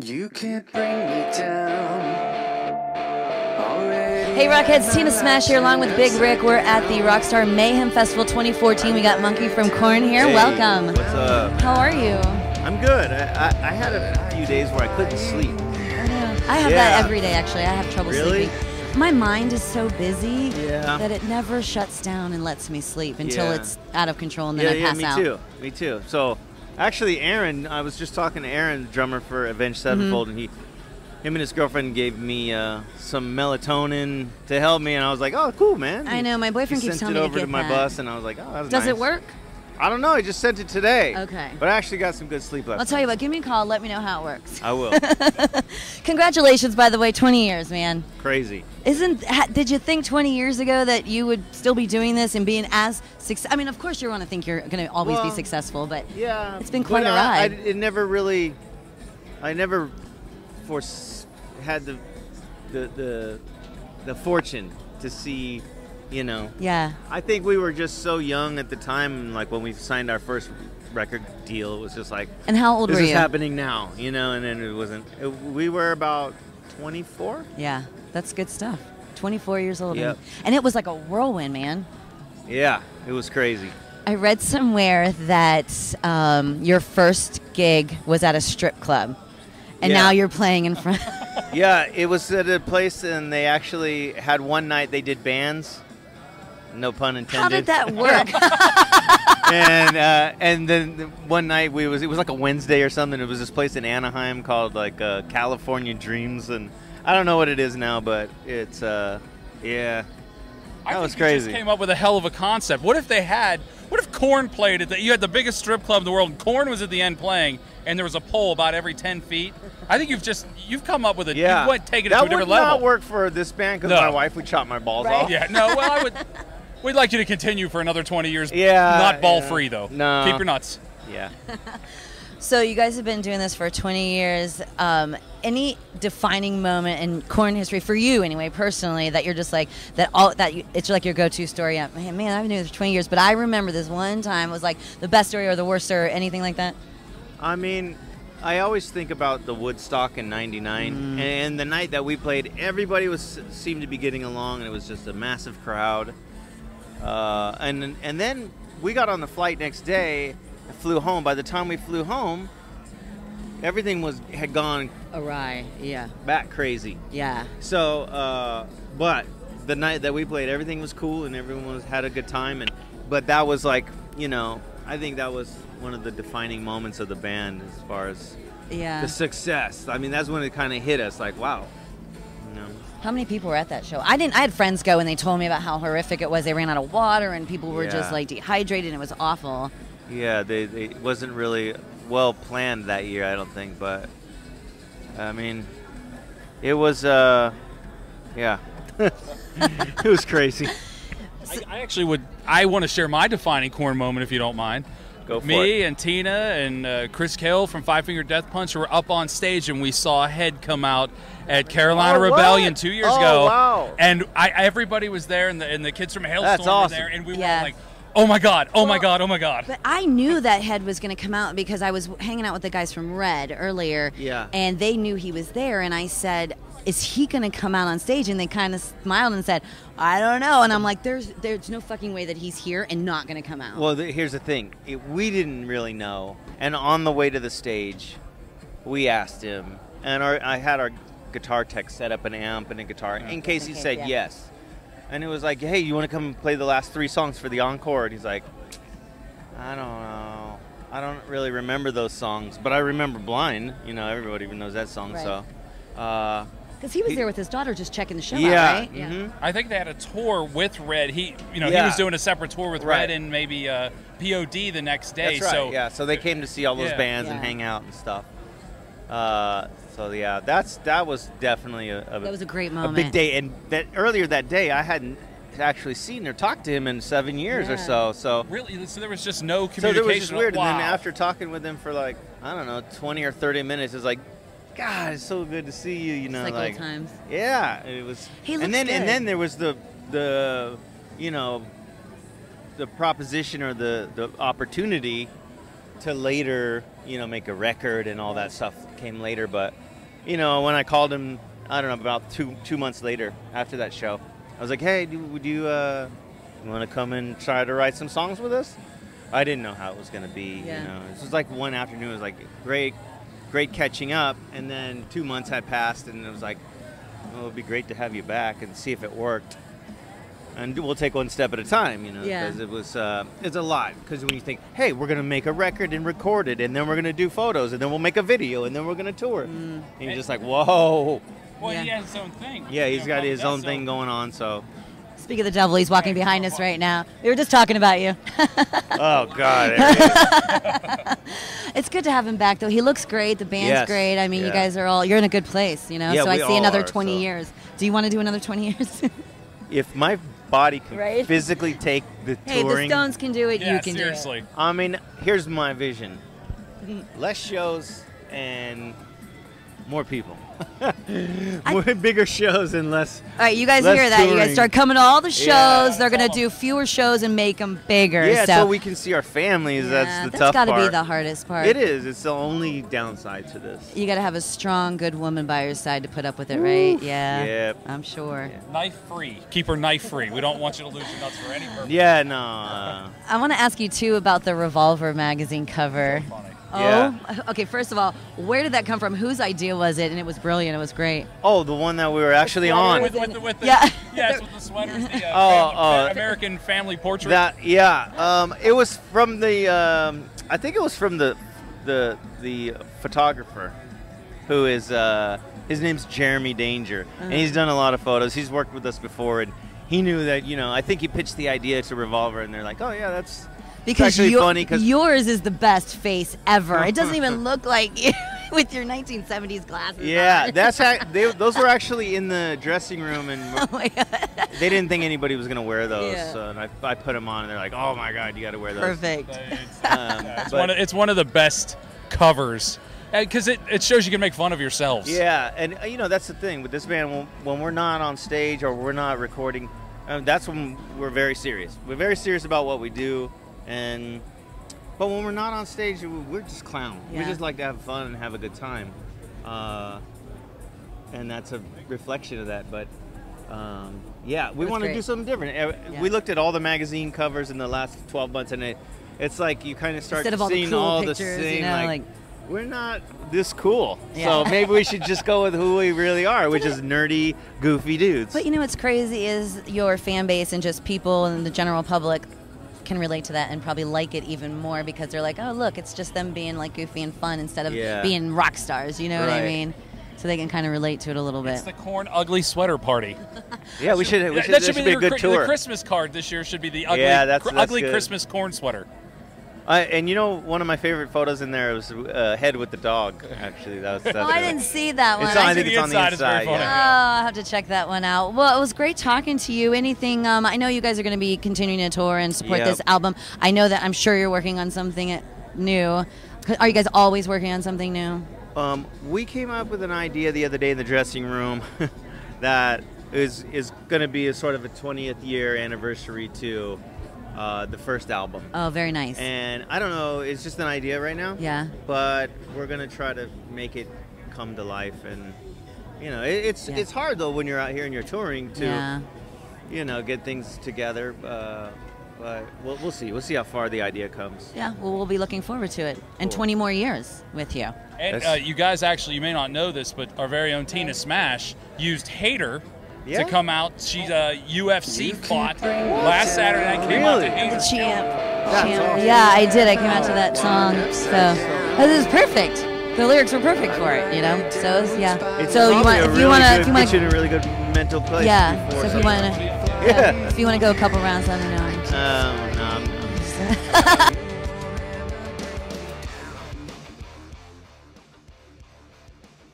You can't bring me down. Already. Hey Rockheads, Team of Smash here along with Big Ric. We're at the Rockstar Mayhem Festival 2014. We got Munkey from Korn here. Hey, welcome. What's up? How are you? I'm good. I had a few days where I couldn't sleep. I have that every day actually. I have trouble sleeping. My mind is so busy that it never shuts down and lets me sleep until it's out of control and then I pass out. Me too. So actually Aaron, I was just talking to Aaron, the drummer for Avenged Sevenfold, and him and his girlfriend gave me some melatonin to help me, and I was like, oh, cool, man. I know, my boyfriend keeps telling me to get that. Sent it over to my bus, and I was like, oh, that's nice. Does it work? I don't know. I just sent it today. Okay. But I actually got some good sleep last night. I'll tell you what, give me a call. Let me know how it works. I will. Congratulations, by the way, 20 years, man. Crazy. Did you think 20 years ago that you would still be doing this and being as successful? I mean, of course you want to think you're going to always be successful, but it's been quite a ride. I never had the fortune to see. You know, I think we were just so young at the time, like when we signed our first record deal, it was just like, and how old were you? This is happening now, you know, and then it wasn't. We were about 24. Yeah, that's good stuff. 24 years old. Yep. And it was like a whirlwind, man. Yeah, it was crazy. I read somewhere that your first gig was at a strip club, and now you're playing in front. Yeah, it was at a place, and they actually had one night they did bands. No pun intended. How did that work? and then one night it was like a Wednesday or something. It was this place in Anaheim called like California Dreams, and I don't know what it is now, but it's that was crazy. You just came up with a hell of a concept. What if Korn played it? You had the biggest strip club in the world, and Korn was at the end playing, and there was a pole about every 10 feet. I think you've come up with it. Yeah. You've taken it to a different level. That would not work for this band because my wife would chop my balls off. Yeah, no. Well, we'd like you to continue for another 20 years. Yeah, not ball free though. No, keep your nuts. Yeah. So you guys have been doing this for 20 years. Any defining moment in Korn history for you, anyway, personally, that you're just like it's like your go-to story? Man, I've been doing this for 20 years, but I remember this one time was like the best story or the worst story or anything like that. I mean, I always think about the Woodstock in '99, and the night that we played, everybody seemed to be getting along, and it was just a massive crowd. And then we got on the flight next day. Flew home. By the time we flew home, everything had gone awry. Bat crazy. So, but the night that we played, everything was cool and everyone had a good time. But that was like, I think that was one of the defining moments of the band as far as the success. I mean, that's when it kind of hit us. Like, wow. How many people were at that show? I had friends go and they told me about how horrific it was. They ran out of water and people were just like dehydrated and it was awful. Yeah, it wasn't really well planned that year, I don't think, but I mean, it was, it was crazy. I want to share my defining Korn moment, if you don't mind. Go for it. Me and Tina and Chris Cale from Five Finger Death Punch were up on stage, and we saw a head come out at Carolina Rebellion 2 years ago. Wow. And everybody was there, and the kids from Hailstorm were there, and we were like, oh my God, oh my God, oh my God. But I knew that head was going to come out because I was hanging out with the guys from Red earlier. And they knew he was there. And I said, is he going to come out on stage? And they kind of smiled and said, I don't know. And I'm like, there's no fucking way that he's here and not going to come out. Well, here's the thing. We didn't really know. And on the way to the stage, we asked him. And I had our guitar tech set up an amp and a guitar in case he said yes. And it was like, hey, you want to come and play the last 3 songs for the Encore? And he's like, I don't know. I don't really remember those songs. But I remember Blind. Everybody even knows that song. Right. So, because he was there with his daughter just checking the show out, right? Mm-hmm. I think they had a tour with Red. He was doing a separate tour with Red and maybe POD the next day. That's right, so they came to see all those bands and hang out and stuff. That was definitely that was a great moment, a big day. And earlier that day, I hadn't actually seen or talked to him in 7 years or so. So really, so there was just no communication. So there was just weird. Wow. And then after talking with him for like 20 or 30 minutes, it's like, God, it's so good to see you. It's like old times. Yeah, it was. He looks and then good. And then there was the proposition or the opportunity to later, make a record and all that stuff came later. But you know, when I called him, I don't know, about two months later after that show, I was like, hey, would you want to come and try to write some songs with us? I didn't know how it was going to be. Yeah. You know, this was like one afternoon. It was like great catching up. And then 2 months had passed, and it was like, well, it would be great to have you back and see if it worked. And we'll take one step at a time, you know, because it was it's a lot. Because when you think, hey, we're going to make a record and record it, and then we're going to do photos, and then we'll make a video, and then we're going to tour. And you're just like, whoa. Well, he has his own thing. Yeah, he's got his own thing going on, so. Speak of the devil, he's walking behind us right now. We were just talking about you. Oh, God. It's good to have him back, though. He looks great. The band's great. I mean, you guys are you're in a good place, you know? Yeah, so I we see all another are, 20 years. Do you want to do another 20 years? If my body can physically take the Hey, touring. the Stones can do it, you can seriously. do it. I mean, here's my vision. Less shows and more people. More bigger shows and less. All right, you guys less hear that? You guys touring. start coming to all the shows. Yeah. They're going to do fewer shows and make them bigger. Yeah, so we can see our families. That's the tough part. That's got to be the hardest part. It is. It's the only downside to this. You got to have a strong, good woman by your side to put up with it, right? Yeah. Yep. I'm sure. Yeah. Knife free. Keep her knife free. We don't want you to lose your nuts for any purpose. Yeah, no. I want to ask you, too, about the Revolver magazine cover. So funny. Oh, okay. First of all, where did that come from? Whose idea was it? And it was brilliant. It was great. Oh, the one that we were actually on. With the Yeah. Yes, with the sweaters. The American family portrait. It was from the. I think it was from the photographer, who is his name's Jeremy Danger, and he's done a lot of photos. He's worked with us before, and he knew that I think he pitched the idea to Revolver, and they're like, oh yeah, that's. Because funny yours is the best face ever. It doesn't even look like you with your 1970s glasses. Yeah, on. those were actually in the dressing room, and Oh my God. they didn't think anybody was gonna wear those. Yeah. So and I put them on, and they're like, "Oh my God, you got to wear those." Perfect. It's one of the best covers because it shows you can make fun of yourselves. Yeah, and that's the thing with this band. When we're not on stage or we're not recording, that's when we're very serious. We're very serious about what we do. But when we're not on stage, we're just clown. Yeah. We just like to have fun and have a good time, and that's a reflection of that. But we want to do something different. Yeah. We looked at all the magazine covers in the last 12 months, and it's like you kind of start Instead of all the seeing cool all the pictures, same. like We're not this cool, Yeah. so maybe we should just go with who we really are, which is nerdy, goofy dudes. But what's crazy is your fan base and just people and the general public can relate to that and probably like it even more because they're like, oh, look, it's just them being like goofy and fun instead of being rock stars, you know what I mean? So they can kind of relate to it a little bit. It's the Korn ugly sweater party. Yeah, we should. That should be a good tour. The Christmas card this year should be the ugly, that's ugly good. Christmas Korn sweater. And one of my favorite photos in there was Head with the dog. Actually, that's. I didn't see that one. I think it's on the It's very inside. funny. Yeah. I'll have to check that one out. Well, it was great talking to you. Anything? I know you guys are going to be continuing to tour and support this album. I know that I'm sure you're working on something new. Are you guys always working on something new? We came up with an idea the other day in the dressing room that is going to be a sort of a 20th year anniversary to the first album. Oh, very nice. And I don't know, it's just an idea right now. Yeah. But we're going to try to make it come to life. And, it's hard, though, when you're out here and you're touring to, get things together. But we'll see. We'll see how far the idea comes. Yeah, well, we'll be looking forward to it. And 20 more years with you. And you guys actually, you may not know this, but our very own Tina Smash used Hater to come out. She's a UFC fought last Saturday night. Came out to Hater. Champ. Yeah, I did. I came out to that song. So it was perfect. The lyrics were perfect for it, So It's so if you want to get you in a really good mental place. Yeah. before So if you want to, if you want to go a couple rounds, let me know. no.